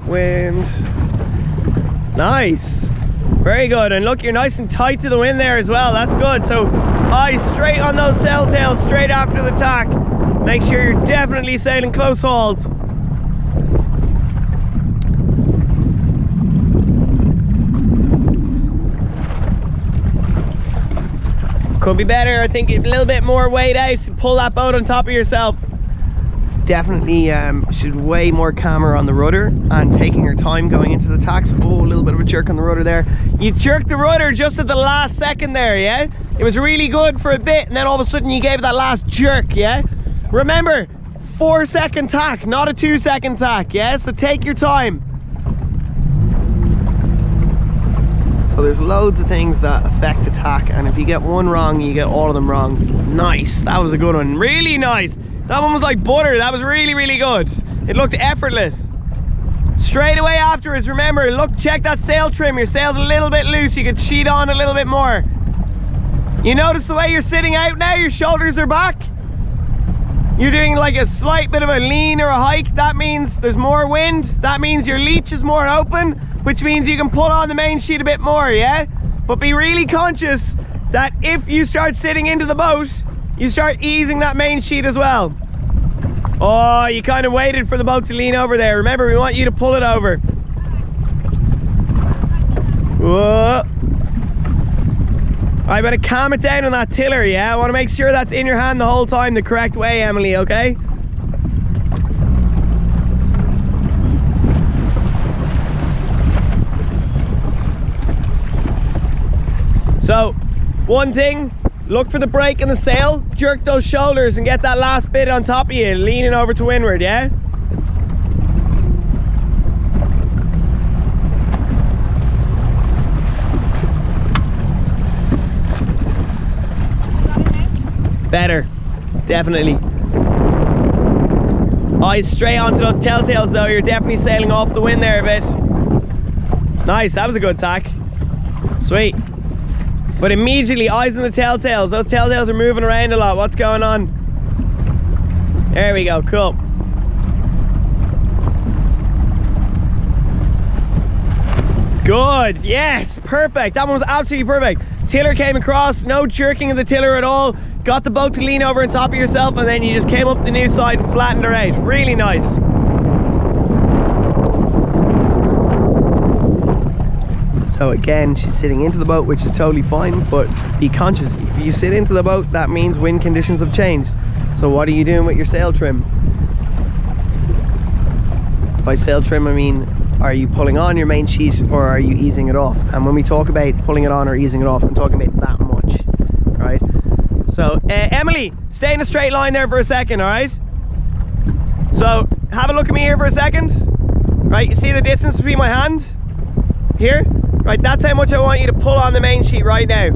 wind. Nice. Very good. And look, you're nice and tight to the wind there as well. That's good. So eyes straight on those sail tails straight after the tack. Make sure you're definitely sailing close hauled. Could be better. I think a little bit more weight out. Pull that boat on top of yourself. Definitely should way more camera on the rudder and taking your time going into the tacks. Oh, a little bit of a jerk on the rudder there. You jerked the rudder just at the last second there, yeah? It was really good for a bit and then all of a sudden you gave it that last jerk, yeah? Remember, 4-second tack, not a 2-second tack, yeah? So take your time. So there's loads of things that affect a tack, and if you get one wrong, you get all of them wrong. Nice, that was a good one, really nice. That one was like butter, that was really, really good. It looked effortless. Straight away afterwards, remember, look, check that sail trim. Your sail's a little bit loose, you could sheet on a little bit more. You notice the way you're sitting out now, your shoulders are back. You're doing like a slight bit of a lean or a hike. That means there's more wind. That means your leech is more open, which means you can pull on the main sheet a bit more, yeah? But be really conscious that if you start sitting into the boat, you start easing that main sheet as well. Oh, you kind of waited for the boat to lean over there. Remember, we want you to pull it over. Whoa. I better calm it down on that tiller, yeah? I want to make sure that's in your hand the whole time the correct way, Emily, okay? So, one thing, look for the break in the sail, jerk those shoulders and get that last bit on top of you, leaning over to windward, yeah? Better, definitely. Eyes straight onto those telltales though, you're definitely sailing off the wind there a bit. Nice, that was a good tack. Sweet. But immediately, eyes on the telltales. Those telltales are moving around a lot. What's going on? There we go, cool. Good, yes, perfect. That one was absolutely perfect. Tiller came across, no jerking of the tiller at all. Got the boat to lean over on top of yourself and then you just came up the new side and flattened her out. Really nice. So again, she's sitting into the boat, which is totally fine, but be conscious. If you sit into the boat, that means wind conditions have changed. So what are you doing with your sail trim? By sail trim, I mean, are you pulling on your main sheet or are you easing it off? And when we talk about pulling it on or easing it off, I'm talking about that much, right? So, Emily, stay in a straight line there for a second, all right? So, have a look at me here for a second. Right, you see the distance between my hand? Here? Right, that's how much I want you to pull on the main sheet right now.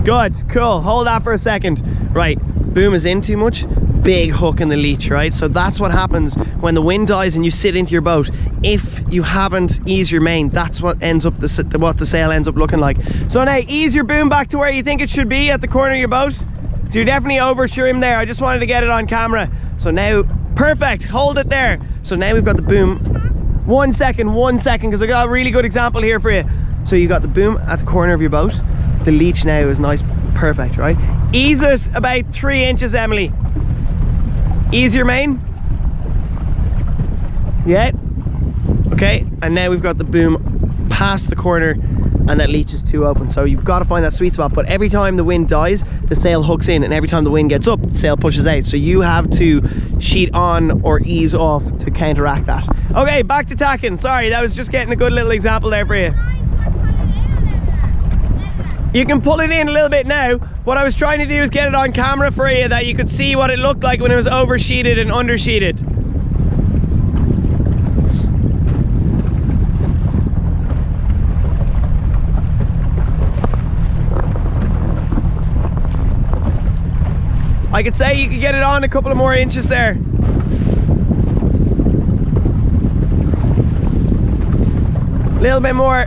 Good, cool, hold that for a second. Right, boom is in too much, big hook in the leech, right? So that's what happens when the wind dies and you sit into your boat. If you haven't eased your main, that's what ends up what the sail ends up looking like. So now ease your boom back to where you think it should be at the corner of your boat. So you're definitely over trim there. I just wanted to get it on camera. So now, perfect, hold it there. So now we've got the boom. 1 second, because I got a really good example here for you. So you got the boom at the corner of your boat. The leech now is nice, perfect, right? Ease it about 3 inches, Emily. Ease your main. Yeah. Okay, and now we've got the boom past the corner and that leech is too open. So you've got to find that sweet spot. But every time the wind dies, the sail hooks in, and every time the wind gets up, the sail pushes out. So you have to sheet on or ease off to counteract that. Okay, back to tacking. Sorry, that was just getting a good little example there for you. You can pull it in a little bit now. What I was trying to do is get it on camera for you that you could see what it looked like when it was oversheeted and undersheeted. I could say you could get it on a couple of more inches there. A little bit more.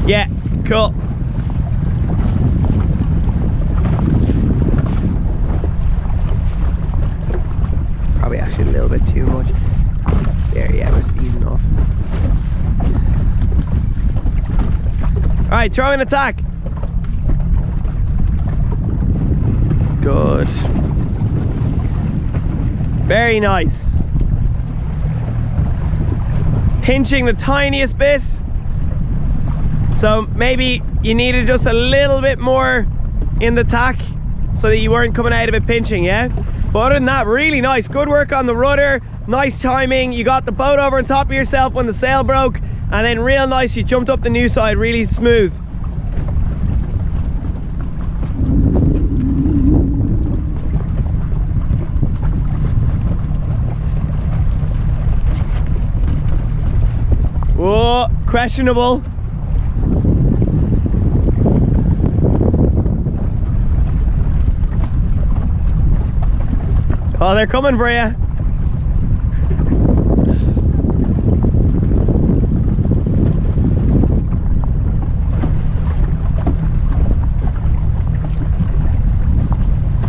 Yeah, cool. probably actually a little bit too much. There, yeah, we're easing off. Alright, throw in attack. Good. Very nice. Pinching the tiniest bit. So maybe you needed just a little bit more in the tack so that you weren't coming out of it pinching, yeah? But other than that, really nice. Good work on the rudder. Nice timing. You got the boat over on top of yourself when the sail broke. And then real nice, you jumped up the new side really smooth. Whoa, questionable. Oh, they're coming for you.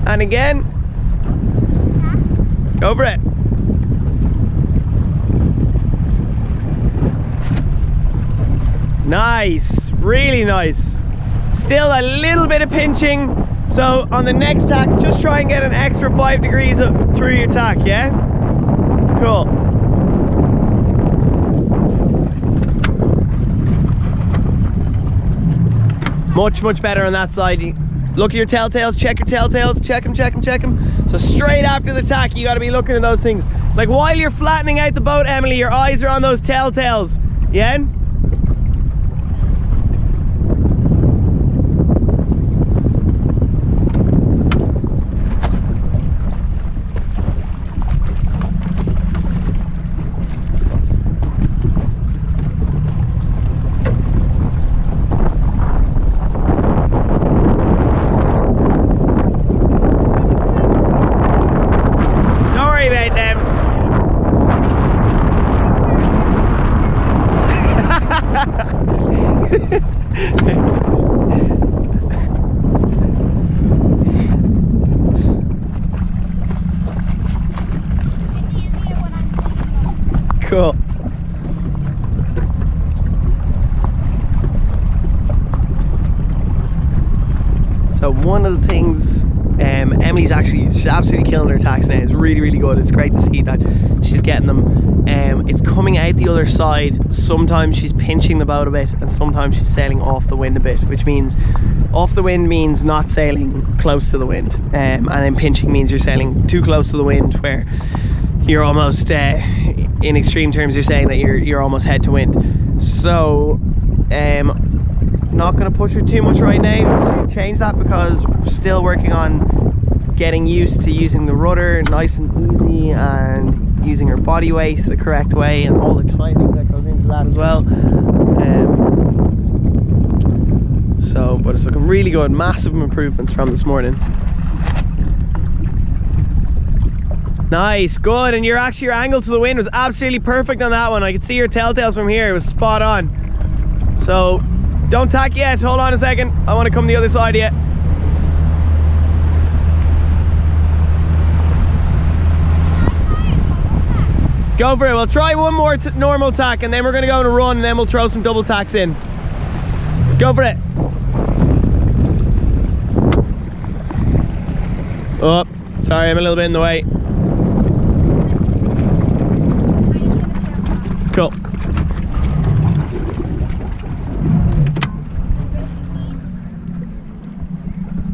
And again. Go for it. Nice, really nice. Still a little bit of pinching. So on the next tack, just try and get an extra 5 degrees through your tack, yeah? Cool. Much better on that side. Look at your telltales, check your telltales, check them. So straight after the tack, you gotta be looking at those things. Like while you're flattening out the boat, Emily, your eyes are on those telltales, yeah? Cool. So one of the things Emily's she's absolutely killing her tacks now. It's really good. It's great to see that she's getting them. It's coming out the other side. Sometimes she's pinching the boat a bit and sometimes she's sailing off the wind a bit, which means off the wind means not sailing close to the wind, and then pinching means you're sailing too close to the wind where you're almost in extreme terms you're saying that you're almost head to wind. So not going to push her too much right now to change that because we're still working on getting used to using the rudder nice and easy and using her body weight the correct way and all the timing that goes into that as well. But it's looking really good. Massive improvements from this morning. Nice, good, and your angle to the wind was absolutely perfect on that one. I could see your telltales from here, it was spot on. So, don't tack yet, hold on a second. I want to come the other side yet. Go for it, we'll try one more normal tack and then we're going to go on a run and then we'll throw some double tacks in. Go for it. Oh, sorry, I'm a little bit in the way. Cool.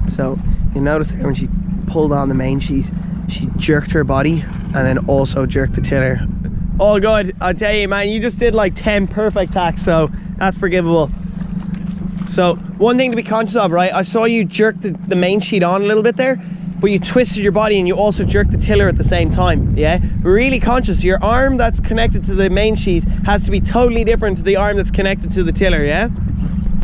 So you notice there when she pulled on the main sheet, she jerked her body and then also jerked the tiller. All good. I'll tell you, man, you just did like 10 perfect tacks, so that's forgivable. So one thing to be conscious of, right? I saw you jerk the main sheet on a little bit there, but you twisted your body and you also jerked the tiller at the same time, yeah? Really conscious, your arm that's connected to the main sheet has to be totally different to the arm that's connected to the tiller, yeah?